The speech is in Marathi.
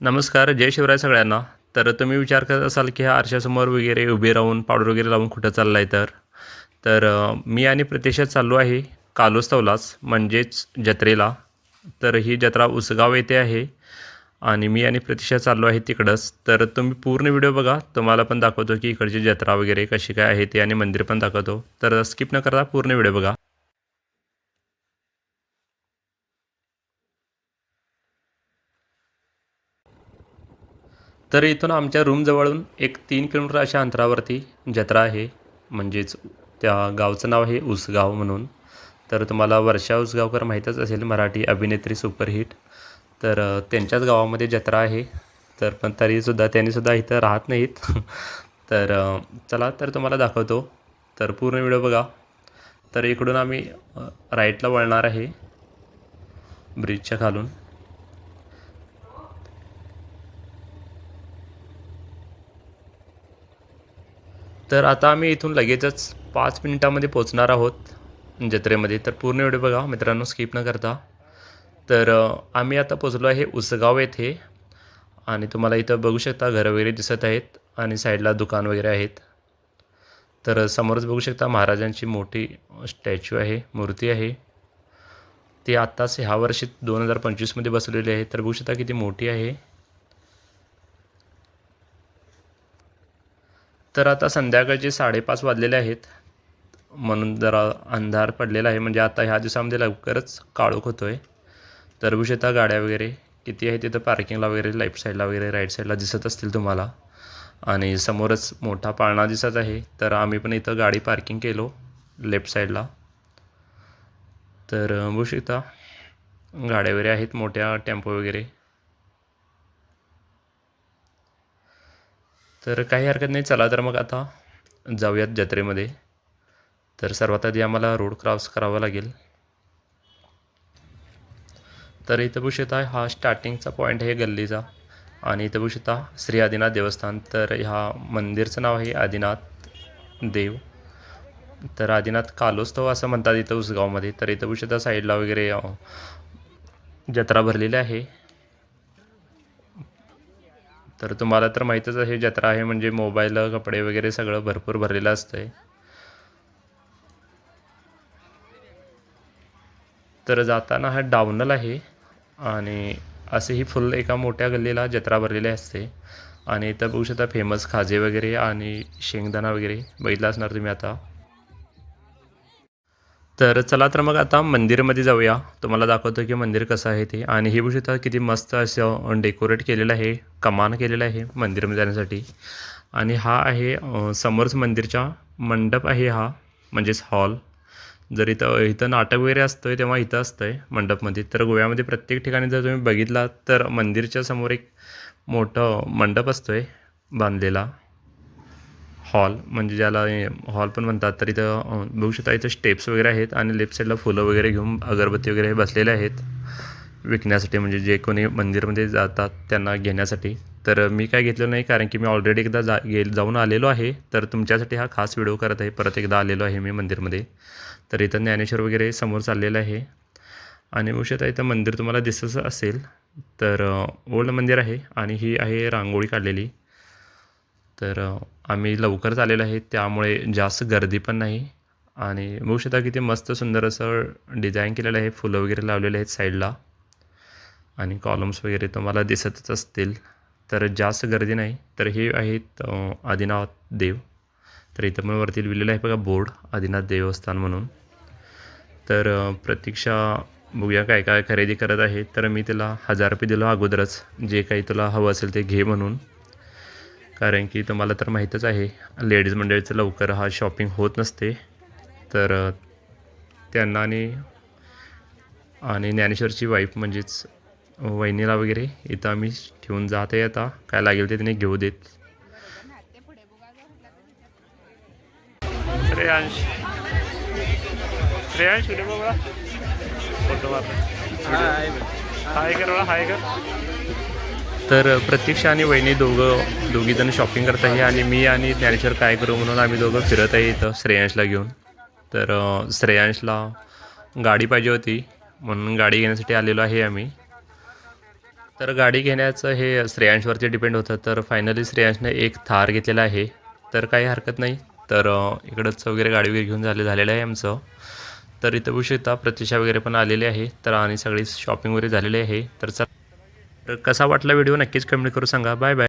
नमस्कार, जय शिवराय सगळ्यांना. तर तुम्ही विचार करत असाल, की ह्या आरशासमोर वगैरे उभे राहून पावडर वगैरे लावून कुठं चाललाय मी आणि प्रत्यक्षात चाललो आहे कालोस्तवलाच म्हणजेच जत्रेला. तर ही जत्रा उसगाव येथे आहे आणि मी आणि प्रतीक्षा चाललो आहे तिकडंच. तर तुम्ही पूर्ण व्हिडिओ बघा. तुम्हाला पण दाखवतो, की इकडची जत्रा वगैरे कशी काय आहे ते आणि मंदिर पण दाखवतो. तर स्किप न करता पूर्ण व्हिडिओ बघा. तर इथून आमच्या रूमजवळून एक 3 किलोमीटर अशा अंतरावरती जत्रा आहे. म्हणजेच त्या गावचं नाव आहे उसगाव म्हणून. तर तुम्हाला वर्षा उसगावकर माहीतच असेल, मराठी अभिनेत्री सुपरहिट. त्यांच्याच गावामध्ये जत्रा आहे. तर पण तरीसुद्धा त्यांनीसुद्धा इथं राहत नाहीत. चला तर तुम्हाला दाखवतो. तर पूर्ण व्हिडिओ बघा. तर इकडून आम्ही राईटला वळणार आहे ब्रिजच्या खालून. तर आता आम्ही इथून लगेचच 5 मिनिटामध्ये पोचणार आहोत जत्रेमध्ये. तर पूर्ण व्हिडिओ बघा मित्रांनो, स्किप न करता. आम्ही आता पोचलो आहे उसगाव येथे आणि तुम्हाला इथं बघू शकता घरं वगैरे दिसत आहेत आणि साईडला दुकान वगैरे आहेत. समोरच बघू शकता महाराजांची मोठी स्टॅच्यू आहे, मूर्ती आहे. ती आत्ताच ह्या वर्षी 2025मध्ये बसवलेली आहे. तर बघू शकता किती मोठी आहे. तर आता संध्याकाळचे 5:30 वाजलेले आहेत, म्हणून जरा अंधार पडलेला आहे. म्हणजे आता ह्या दिवसामध्ये लवकरच काळोख होतो आहे. तर बघू शकता गाड्या वगैरे किती आहे तिथं पार्किंगला वगैरे, लेफ्ट साईडला वगैरे, राईट साईडला दिसत असतील तुम्हाला. आणि समोरच मोठा पाळणा दिसत आहे. तर आम्ही पण इथं गाडी पार्किंग केलो लेफ्ट साईडला. बघू शकता गाड्या वगैरे आहेत, मोठ्या टेम्पो वगैरे. तर काही हरकत नाही, चला तर मग आता जाऊयात जत्रेमध्ये. तर सर्वात आधी आम्हाला रोड क्रॉस करावा लागेल. तर इथं बघू शकता हा स्टार्टिंगचा पॉईंट आहे गल्लीचा आणि इथं बघू शकता श्री आदिनाथ देवस्थान. तर ह्या मंदिरचं नाव आहे आदिनाथ देव. तर आदिनाथ कालोस्तव असं म्हणतात इथं उसगावमध्ये. तर इथं बघू शकता साईडला वगैरे जत्रा भरलेली आहे. तर तुम्हाला तर माहीतच आहे, जत्रा आहे म्हणजे मोबाईल, कपडे वगैरे सगळं भरपूर भरलेलं असतंय. तर जाताना हा डाऊनल आहे आणि असे ही फुल एका मोठ्या गल्लीला जत्रा भरलेली असते. आणि इथं बघू शकता फेमस खाजे वगैरे आणि शेंगदाणा वगैरे बघितला असणार तुम्ही आता. तर चला तर मग आता मंदिरमध्ये जाऊया. तुम्हाला दाखवतो की मंदिर कसं आहे ते. आणि हे बघू शकता किती मस्त असं डेकोरेट केलेलं आहे, कमान केलेलं आहे मंदिरमध्ये जाण्यासाठी. आणि हा आहे समोरच मंदिरच्या मंडप आहे हा, म्हणजेच हॉल. जर इथं इथं नाटक वगैरे असतं आहे तेव्हा इथं असतं आहे मंडपमध्ये. तर गोव्यामध्ये प्रत्येक ठिकाणी जर तुम्ही बघितलात तर मंदिरच्या समोर एक मोठं मंडप असतो आहे बांधलेला, हॉल म्हणजे ज्याला हॉल पण म्हणतात. तर इथं बघू शकता इथं स्टेप्स वगैरे आहेत आणि लेफ्ट साईडला फुलं वगैरे घेऊन अगरबत्ती वगैरे बसलेले आहेत विकण्यासाठी, म्हणजे जे कोणी मंदिरमध्ये जातात त्यांना घेण्यासाठी. तर मी काय घेतलं नाही, कारण की मी ऑलरेडी एकदा जाऊन आलेलो आहे. तर तुमच्यासाठी हा खास व्हिडिओ करत आहे, परत एकदा आलेलो आहे मी मंदिरमध्ये. तर इथं ज्ञानेश्वर वगैरे समोर चाललेलं आहे आणि बघू शकता इथं मंदिर तुम्हाला दिसत असेल. ओल्ड मंदिर आहे आणि ही आहे रांगोळी काढलेली. आम्ही लवकरच आलेलो आहे त्यामुळे जास्त गर्दी पण नाही. आणि बघू शकता किती मस्त सुंदर असं डिझाईन केलेलं आहे, फुलं वगैरे लावलेले आहेत साईडला आणि कॉलम्स वगैरे तुम्हाला दिसतच असतील. तर जास्त गर्दी नाही. तर हे आहेत आदिनाथ देव. तर इथं पण वरती लिहिलेलं आहे बघा बोर्ड, आदिनाथ देवस्थान म्हणून. प्रतीक्षा बघूया काय काय खरेदी करत आहे. तर मी तिला 1000 रुपये दिलो अगोदरच, जे काही तुला हवं असेल ते घे म्हणून. कारण की तुम्हाला तर माहीतच आहे, लेडीज मंडळीचं लवकर हा शॉपिंग होत नसते. तर त्यांना आणि आणि ज्ञानेश्वरची वाईफ म्हणजेच वहिनीला वगैरे इथं आम्ही ठेवून जात आहे. आता काय लागेल ते तिने घेऊ देत. श्रेयांश श्रेयांश कुठे बघा फोटो हाय कर बघा, हाय कर. प्रतीक्षा आणि वहिनी दोघीजण शॉपिंग करत आहे आणि मी आणि ज्ञानेश्वर काय करू म्हणून आम्ही दोघं फिरत आहे इथं श्रेयांशला घेऊन. श्रेयांशला गाडी पाहिजे होती म्हणून गाडी घेण्यासाठी आलेलो आहे आम्ही. तर गाडी घेण्याचं हे श्रेयांशवरती डिपेंड होतं. तर फायनली श्रेयांशने एक थार घेतलेला आहे. तर काही हरकत नाही. तर इकडंच वगैरे गाडी वगैरे घेऊन झालेलं आहे आमचं. तर इथं बघू शकता प्रतीक्षा वगैरे पण आलेली आहे. तर आणि सगळी शॉपिंग वगैरे झालेली आहे. तर चला, तर कसा वाटला व्हिडिओ नक्कीच कमेंट करून सांगा. Bye bye.